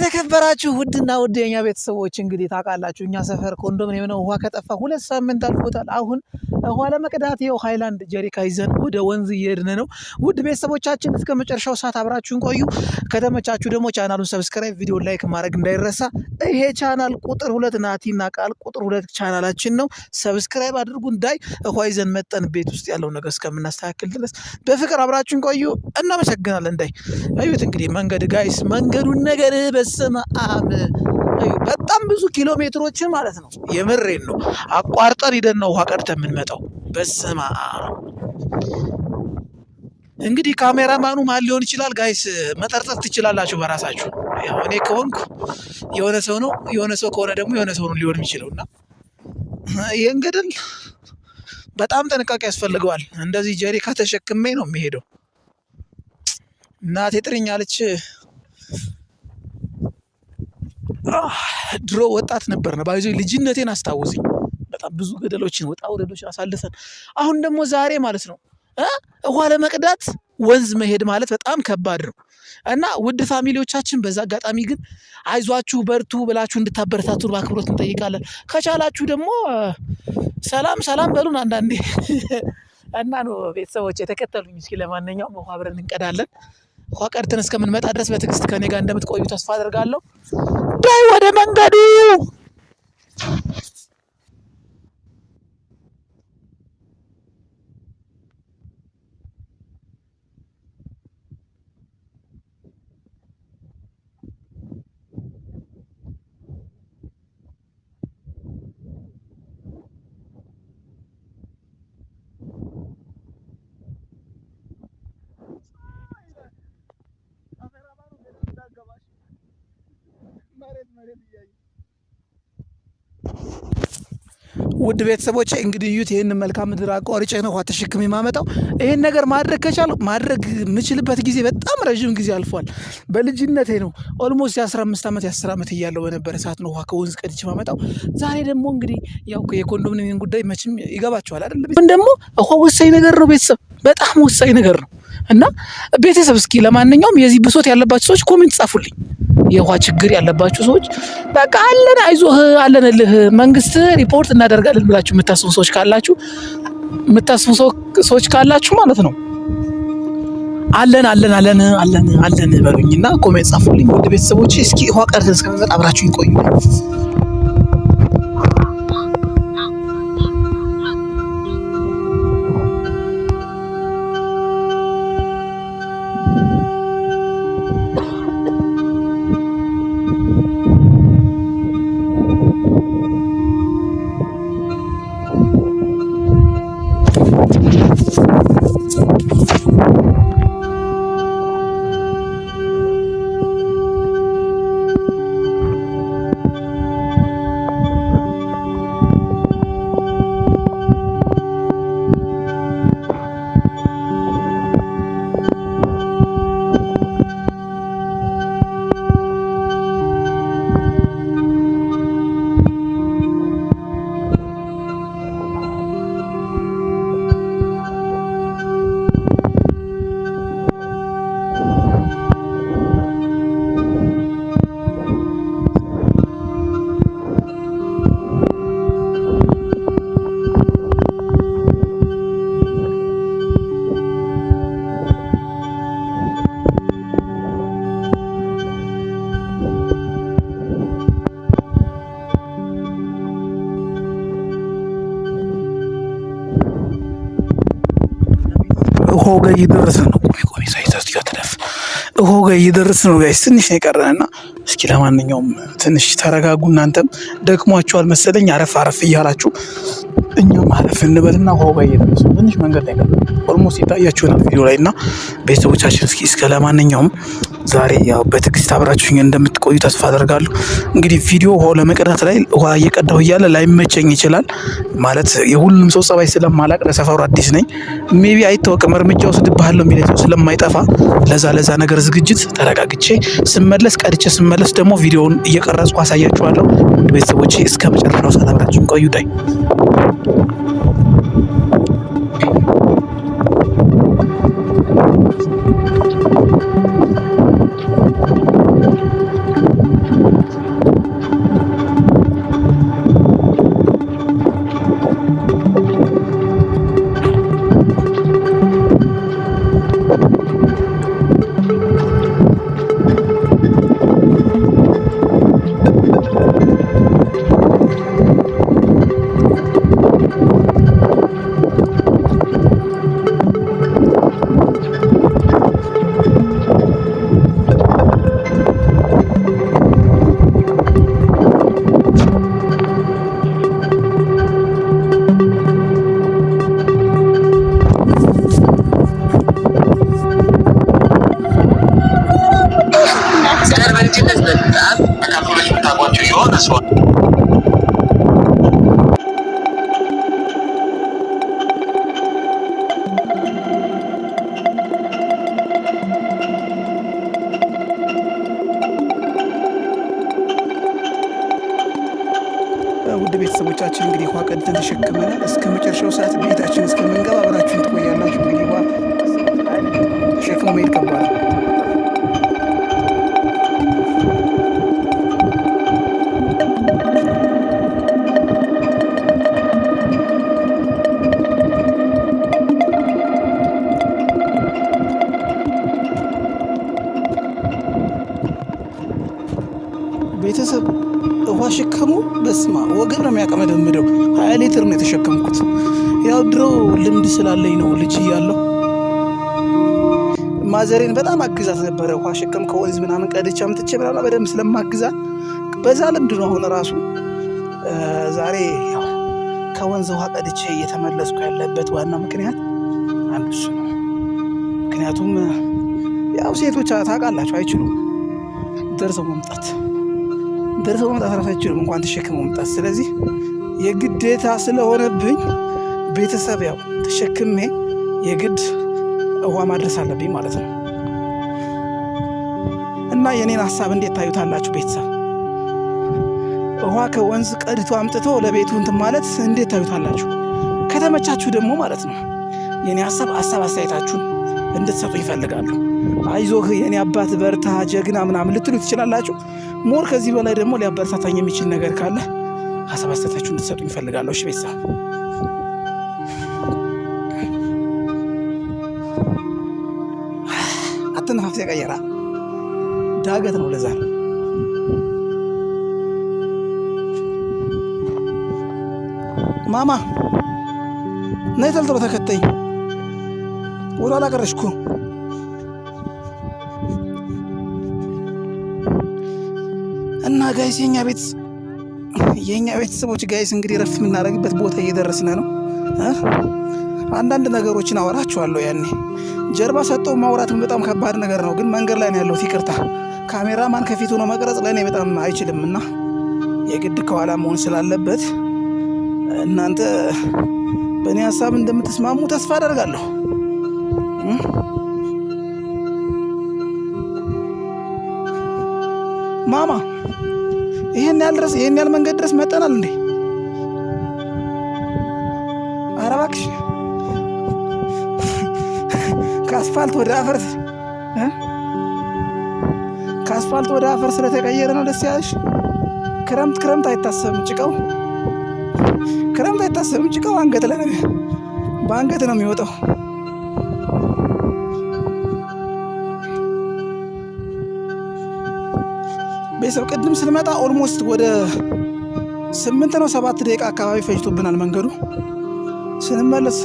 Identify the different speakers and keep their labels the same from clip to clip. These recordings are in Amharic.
Speaker 1: የተከበራችሁ ውድና ውድ የኛ ቤተሰቦች እንግዲህ ታውቃላችሁ እኛ ሰፈር ኮንዶሚኒየም ነው። ውሃ ከጠፋ 2 ሳምንት አልፎታል። አሁን ውሃ ለመቅዳት ይኸው ሃይላንድ ጀሪካ ይዘን ወደ ወንዝ እየሄድን ነው። ውድ ቤተሰቦቻችን እስከ መጨረሻው ሰዓት አብራችሁን ቆዩ። ከተመቻችሁ ደግሞ ቻናሉን ሰብስክራይብ፣ ቪዲዮ ላይክ ማድረግ እንዳይረሳ። ይሄ ቻናል ቁጥር 2 ናቲና ቃል ቁጥር 2 ቻናላችን ነው። ሰብስክራይብ አድርጉ። እንዳይ ውሃ ይዘን መጠን ቤት ውስጥ ያለው ነገር እስከምናስተካክል ድረስ በፍቅር አብራችሁን ቆዩ። እናመሰግናለን። እንዳይ አዩት እንግዲህ መንገድ ጋይስ መንገዱን ነገር በስመ አብ በጣም ብዙ ኪሎ ሜትሮችን ማለት ነው። የምሬን ነው አቋርጠን ሄደን ነው ውሃ ቀድተን የምንመጣው። በስመ አብ እንግዲህ ካሜራማኑ ማን ሊሆን ይችላል ጋይስ መጠርጠር ትችላላችሁ በራሳችሁ። ያው እኔ ከሆንኩ የሆነ ሰው ነው፣ የሆነ ሰው ከሆነ ደግሞ የሆነ ሰው ነው ሊሆን የሚችለውና ይሄን ገደል በጣም ጥንቃቄ ያስፈልገዋል። እንደዚህ ጀሪካ ተሸክሜ ነው የሚሄደው። እናቴ ጥሪኛለች። ድሮ ወጣት ነበር ነው ባይዞ ልጅነቴን አስታውስኝ። በጣም ብዙ ገደሎችን ወጣ ወረዶች አሳልፈን አሁን ደግሞ ዛሬ ማለት ነው ውሃ ለመቅዳት ወንዝ መሄድ ማለት በጣም ከባድ ነው እና ውድ ፋሚሊዎቻችን በዛ አጋጣሚ ግን አይዟችሁ በርቱ ብላችሁ እንድታበረታቱን በአክብሮት እንጠይቃለን። ከቻላችሁ ደግሞ ሰላም በሉን አንዳንዴ እና ነው ቤተሰቦች የተከተሉኝ። እስኪ ለማንኛውም ውሃ አብረን እንቀዳለን። ውሃ ቀድተን እስከምንመጣ ድረስ በትዕግስት ከኔ ጋር እንደምትቆዩ ተስፋ አደርጋለሁ። ዳይ ወደ መንገዱ ውድ ቤተሰቦቼ እንግዲህ እዩት ይሄን መልካም ምድር አቋርጬ ነው ውሃ ተሸክሜ የማመጣው። ይሄን ነገር ማድረግ ከቻልኩ ማድረግ የምችልበት ጊዜ በጣም ረጅም ጊዜ አልፏል። በልጅነቴ ነው ኦልሞስት የ15 ዓመት የ10 ዓመት እያለሁ በነበረ ሰዓት ነው ውሃ ከወንዝ ቀድቼ ማመጣው። ዛሬ ደግሞ እንግዲህ ያው የኮንዶሚኒየም ጉዳይ መቼም ይገባችኋል አይደል? ግን ደግሞ ውሃ ወሳኝ ነገር ነው ቤተሰብ፣ በጣም ወሳኝ ነገር ነው እና ቤተሰብ እስኪ ለማንኛውም የዚህ ብሶት ያለባችሁ ሰዎች ኮሜንት ጻፉልኝ። የውሃ ችግር ያለባችሁ ሰዎች በቃ አለን አይዞህ አለንልህ መንግስት ሪፖርት እናደርጋለን ብላችሁ የምታስቡ ሰዎች ካላችሁ ማለት ነው አለን በሉኝና ኮሜንት ጻፉልኝ። ውድ ቤተሰቦች እስኪ ውሃ ቀድተን እስከምንመጣ አብራችሁ ይቆዩ። ውሃው ጋር እየደረስን ነው። ቆሚ ሳይታችሁ ተደፍ ውሃው ጋር እየደረስን ነው ጋይስ። ትንሽ ነው የቀረንና እስኪ ለማንኛውም ትንሽ ተረጋጉ። እናንተም ደክሟችኋል መሰለኝ አረፍ እያላችሁ እኛም አረፍ እንበልና ውሃው ጋር እየደረስን ነው። ትንሽ መንገድ ላይ ቀረ ኦልሞስት ይታያችኋል ቪዲዮ ላይ እና ቤተሰቦቻችን እስከ ለማንኛውም ዛሬ ያው በትዕግስት አብራችሁኝ እንደምትቆዩ ተስፋ አደርጋለሁ። እንግዲህ ቪዲዮ ውሃ ለመቅዳት ላይ ውሃ እየቀዳሁ እያለ ላይመቸኝ ይችላል ማለት የሁሉም ሰው ጸባይ ስለማላቅ ለሰፈሩ አዲስ ነኝ። ሜቢ አይታወቅም እርምጃ ወስድብሃለሁ የሚለኝ ሰው ስለማይጠፋ ለዛ ነገር ዝግጅት ተረጋግቼ ቀድቼ ስመለስ ደግሞ ቪዲዮውን እየቀረጽኩ አሳያችኋለሁ። ውድ ቤተሰቦቼ እስከ መጨረሻው ሰዓት አብራችሁን ቆዩ። ዳይ ቤታችን እንግዲህ ውሃ ቀድተን ተሸክመናል። እስከ መጨረሻው ሰዓት ቤታችን እስከምንገባ አብራችሁን ትቆያላችሁ። እንግዲህ ውሃ ተሸክሞ መሄድ ከባድ ነው። ቤተሰብ ውሃ ሽከሙ በስማ ወገብ ነው የሚያቀመደምደው። 20 ሊትር ነው የተሸከምኩት። ያው ድሮ ልምድ ስላለኝ ነው። ልጅ እያለሁ ማዘሬን በጣም አግዛት ነበረ። ውሃ ሽከም ከወንዝ ምናምን ቀድቼ አምጥቼ ምናምን በደንብ ስለማግዛት በዛ ልምድ ነው። አሁን ራሱ ዛሬ ያው ከወንዝ ውሃ ቀድቼ እየተመለስኩ ያለበት ዋና ምክንያት አንዱ እሱ ነው። ምክንያቱም ያው ሴቶች ታውቃላችሁ አይችሉም ደርሰው መምጣት ራሳችንም እንኳን ተሸክመው መምጣት። ስለዚህ የግዴታ ስለሆነብኝ ቤተሰብ ያው ተሸክሜ የግድ ውሃ ማድረስ አለብኝ ማለት ነው። እና የኔን ሀሳብ እንዴት ታዩታላችሁ ቤተሰብ? ውሃ ከወንዝ ቀድቶ አምጥቶ ለቤቱ እንትን ማለት እንዴት ታዩታላችሁ? ከተመቻችሁ ደግሞ ማለት ነው የኔ ሀሳብ አስተያየታችሁን እንድትሰጡ ይፈልጋሉ። አይዞህ የኔ አባት በርታ ጀግና ምናምን ልትሉ ትችላላችሁ። ሞር ከዚህ በላይ ደግሞ ሊያበረታታኝ የሚችል ነገር ካለ ሀሳብ አስተያየታችሁን እንድትሰጡ ይፈልጋለሁ። እሺ ቤተሰብ አትነፋፍስ የቀየራ ዳገት ነው። ለዛ ነው ማማ ነይ ተልተሎ ተከተኝ። ወደ ኋላ ቀረሽ እኮ። እና ጋይስ የኛ ቤተሰቦች ጋይስ እንግዲህ ረፍት የምናደርግበት ቦታ እየደረስን ነው። አንዳንድ ነገሮችን አወራችኋለሁ። ያኔ ጀርባ ሰጠው ማውራትም በጣም ከባድ ነገር ነው። ግን መንገድ ላይ ነው ያለሁት። ይቅርታ ካሜራማን ከፊት ሆኖ መቅረጽ ለእኔ በጣም አይችልም እና የግድ ከኋላ መሆን ስላለበት እናንተ በእኔ ሀሳብ እንደምትስማሙ ተስፋ አደርጋለሁ። ማማ ይሄን ያህል መንገድ ድረስ መጠናል እንዴ? ኧረ እባክሽ ከአስፋልት ወደ አፈር ስለተቀየረ ነው ደስ ያለሽ? ክረምት አይታሰብም ጭቃው። በአንገት ነው የሚወጣው። ቤተሰብ ቅድም ስንመጣ ኦልሞስት ወደ 8 ነው 7 ደቂቃ አካባቢ ፈጅቶብናል መንገዱ። ስንመለስ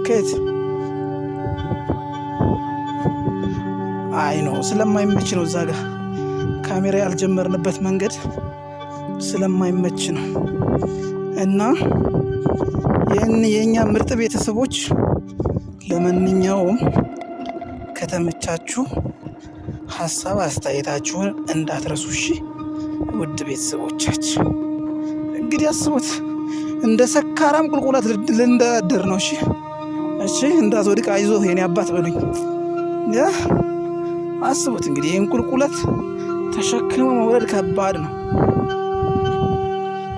Speaker 1: ከየት አይ ነው ስለማይመች ነው። እዛ ጋር ካሜራ ያልጀመርንበት መንገድ ስለማይመች ነው። እና የኛ ምርጥ ቤተሰቦች ለማንኛውም ከተመቻችሁ ሀሳብ አስተያየታችሁን እንዳትረሱ። እሺ ውድ ቤተሰቦቻችን እንግዲህ አስቡት እንደ ሰካራም ቁልቁለት ልንደረድር ነው። እሺ እንዳትወድቅ አይዞህ የኔ አባት በሉኝ። አስቡት እንግዲህ ይህን ቁልቁለት ተሸክሞ መውረድ ከባድ ነው።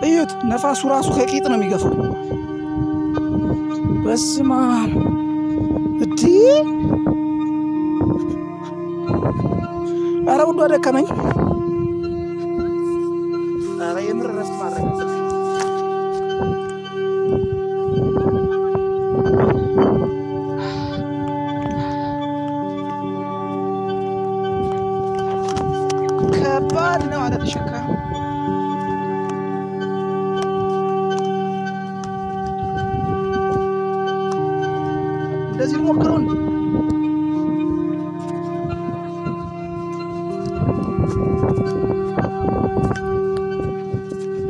Speaker 1: እዩት፣ ነፋሱ ራሱ ከቂጥ ነው የሚገፋው። በስመ አብ እዲ ኧረ ውዷ ደከመኝ። ኧረ የምር እረፍት ማድረግ ከባድ ነው አለ ተሸካሚ። እንደዚህ ሞክሩ እንዴ?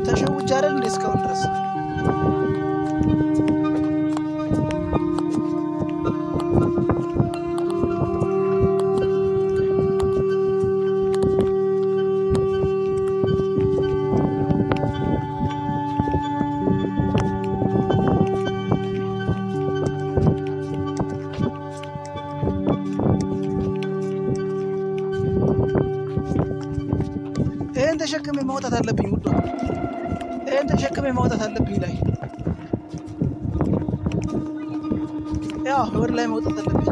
Speaker 1: ተሸውጄ አይደል እንዴ እስካሁን ድረስ? ማውጣት አለብኝ ውዷ። ይሄን ተሸክሜ ማውጣት አለብኝ ላይ ያው ወደ ላይ ማውጣት አለብኝ።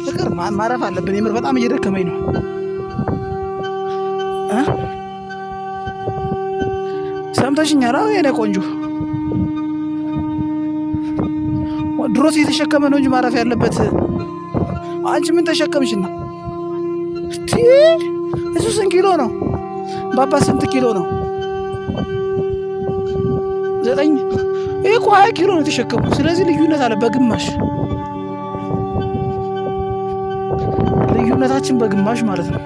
Speaker 1: ፍቅር ማረፍ አለብን። የምር በጣም እየደከመኝ ነው። ሰምተሽኛል? አዎ የኔ ቆንጆ ድሮስ እየተሸከመ ነው እንጂ ማረፍ ያለበት። አንቺ ምን ተሸከምሽና? እሱ ስንት ኪሎ ነው? ባባ ስንት ኪሎ ነው? 9። ይሄ እኮ 20 ኪሎ ነው የተሸከሙ። ስለዚህ ልዩነት አለ በግማሽ ልዩነታችን በግማሽ ማለት ነው።